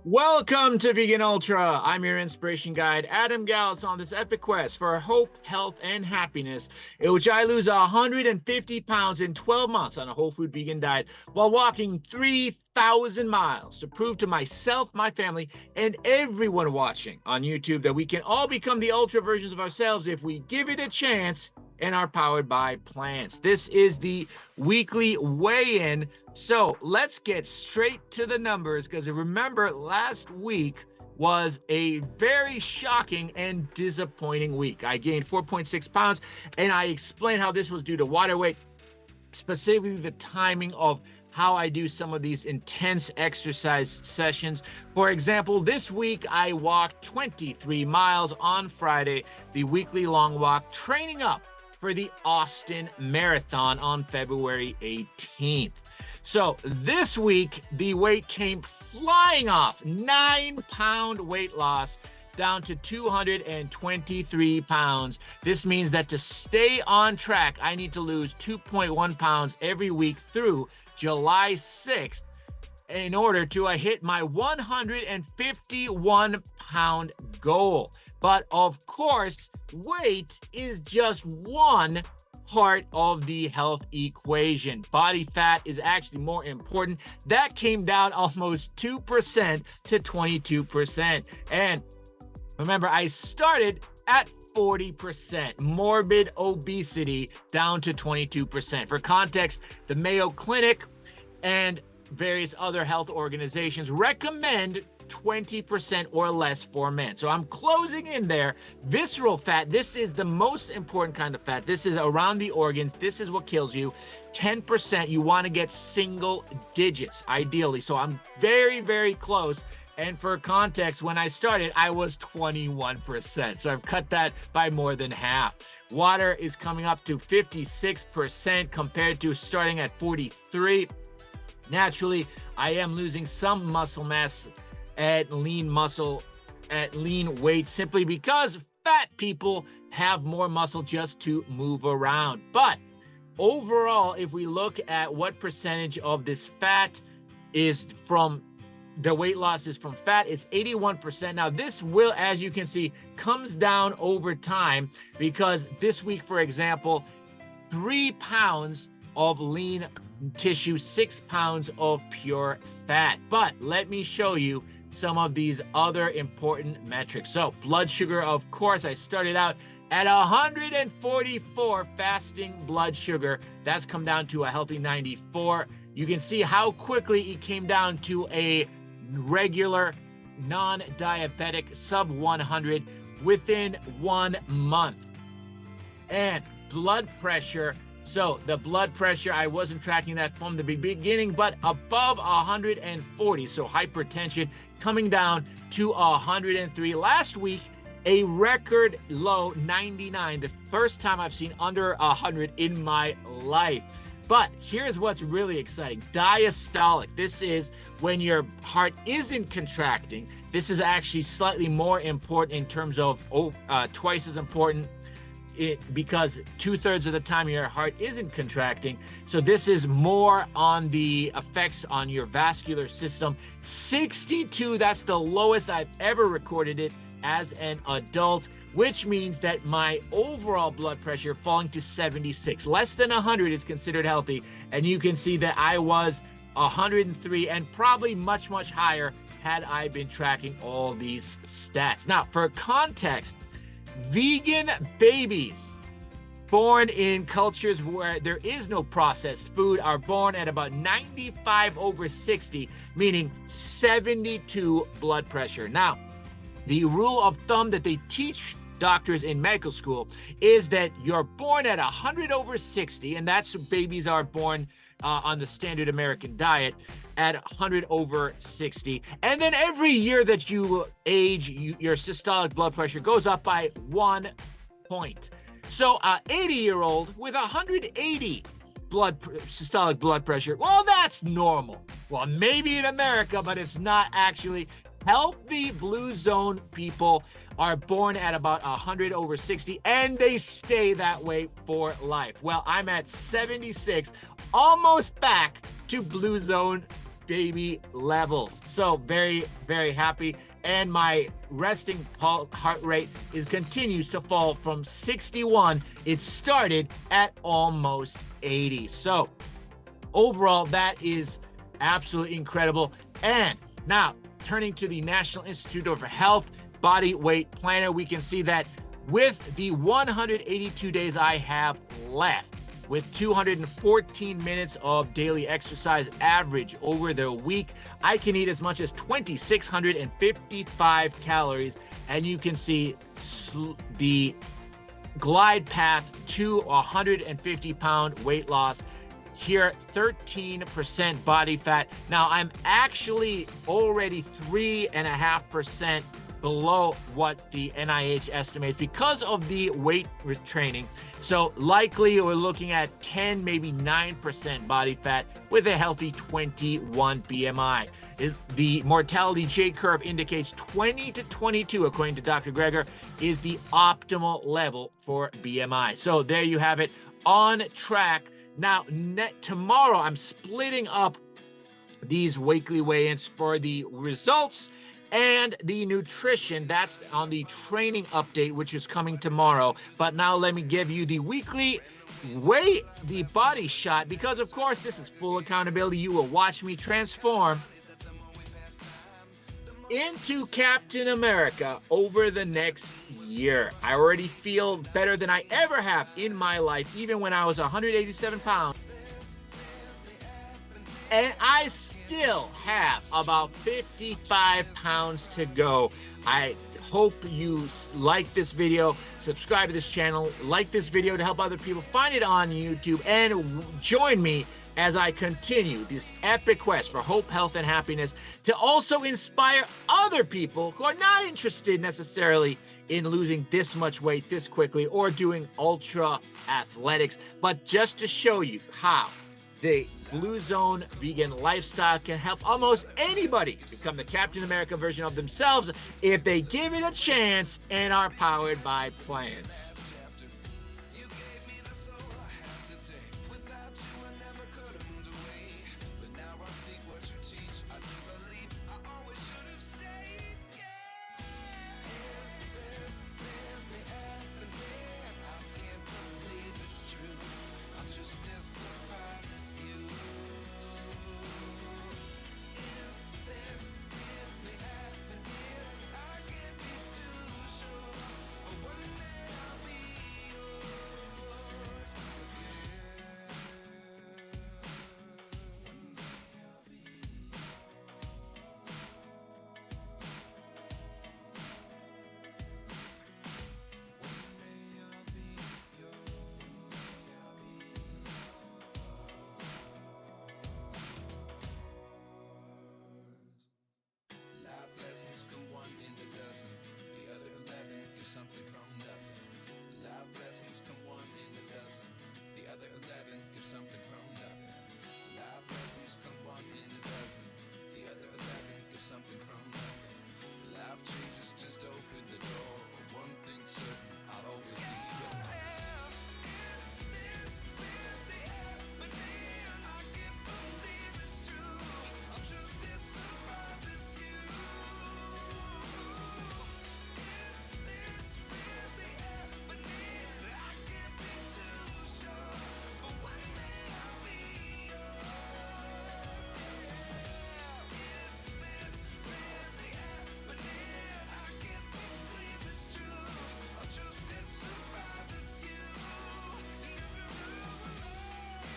Welcome to Vegan Ultra. I'm your inspiration guide, Adam Gallus, on this epic quest for hope, health, and happiness, in which I lose 150 pounds in 12 months on a whole food vegan diet while walking 3,000 miles to prove to myself, my family, and everyone watching on YouTube that we can all become the ultra versions of ourselves if we give it a chance and are powered by plants. This is the weekly weigh-in. So let's get straight to the numbers, because remember, last week was a very shocking and disappointing week. I gained 4.6 pounds, and I explained how this was due to water weight, specifically the timing of how I do some of these intense exercise sessions. For example, this week I walked 23 miles on Friday, the weekly long walk, training up for the Austin Marathon on February 18th. So this week, the weight came flying off, 9-pound weight loss down to 223 pounds. This means that to stay on track, I need to lose 2.1 pounds every week through July 6th in order to hit my 151-pound goal. But of course, weight is just one part of the health equation. Body fat is actually more important. That came down almost 2% to 22%. And remember, I started at 40%, morbid obesity down to 22%. For context, the Mayo Clinic and various other health organizations recommend 20% or less for men. So I'm closing in there. Visceral fat, this is the most important kind of fat. This is around the organs. This is what kills you. 10%, you want to get single digits, ideally. So I'm very, very close. And for context, when I started, I was 21%. So I've cut that by more than half. Water is coming up to 56% compared to starting at 43. Naturally, I am losing some muscle mass at lean weight, simply because fat people have more muscle just to move around. But overall, if we look at what percentage of this fat is from the weight loss is from fat, it's 81%. Now this will, as you can see, comes down over time, because this week, for example, 3 pounds of lean tissue, 6 pounds of pure fat. But let me show you some of these other important metrics. So blood sugar, of course, I started out at 144 fasting blood sugar. That's come down to a healthy 94. You can see how quickly it came down to a regular non-diabetic sub 100 within 1 month. And blood pressure, so the blood pressure, I wasn't tracking that from the beginning, but above 140, so hypertension, coming down to 103. Last week, a record low 99, the first time I've seen under 100 in my life. But here's what's really exciting. Diastolic. This is when your heart isn't contracting. This is actually slightly more important in terms of twice as important, because 2/3 of the time your heart isn't contracting. So this is more on the effects on your vascular system. 62, that's the lowest I've ever recorded it as an adult, which means that my overall blood pressure falling to 76. Less than 100 is considered healthy. And you can see that I was 103 and probably much, much higher had I been tracking all these stats. Now, for context, vegan babies born in cultures where there is no processed food are born at about 95/60, meaning 72 blood pressure. Now, the rule of thumb that they teach doctors in medical school is that you're born at 100/60, and that's babies are born on the standard American diet at 100/60. And then every year that you age, your systolic blood pressure goes up by 1 point. So an 80-year-old with 180 systolic blood pressure, well, that's normal. Well, maybe in America, but it's not actually. Healthy blue zone people are born at about 100/60, and they stay that way for life. Well, I'm at 76, almost back to blue zone baby levels. So very, very happy. And my resting heart rate continues to fall from 61. It started at almost 80. So overall, that is absolutely incredible. And now turning to the National Institute of Health Body Weight Planner, we can see that with the 182 days I have left, with 214 minutes of daily exercise average over the week, I can eat as much as 2,655 calories. And you can see the glide path to 150-pound weight loss. Here, 13% body fat. Now, I'm actually already 3.5% below what the NIH estimates because of the weight retraining. So likely we're looking at 10, maybe 9% body fat with a healthy 21 BMI. The mortality J-curve indicates 20 to 22, according to Dr. Greger, is the optimal level for BMI. So there you have it, on track. Now, tomorrow, I'm splitting up these weekly weigh-ins for the results and the nutrition. That's on the training update, which is coming tomorrow. But now let me give you the weekly the body shot, because of course this is full accountability. You will watch me transform into Captain America over the next year. I already feel better than I ever have in my life, even when I was 187 pounds. And I still have about 55 pounds to go. I hope you like this video, subscribe to this channel, like this video to help other people find it on YouTube, and join me as I continue this epic quest for hope, health, and happiness, to also inspire other people who are not interested necessarily in losing this much weight this quickly or doing ultra athletics, but just to show you how the Blue Zone vegan lifestyle can help almost anybody become the Captain America version of themselves if they give it a chance and are powered by plants.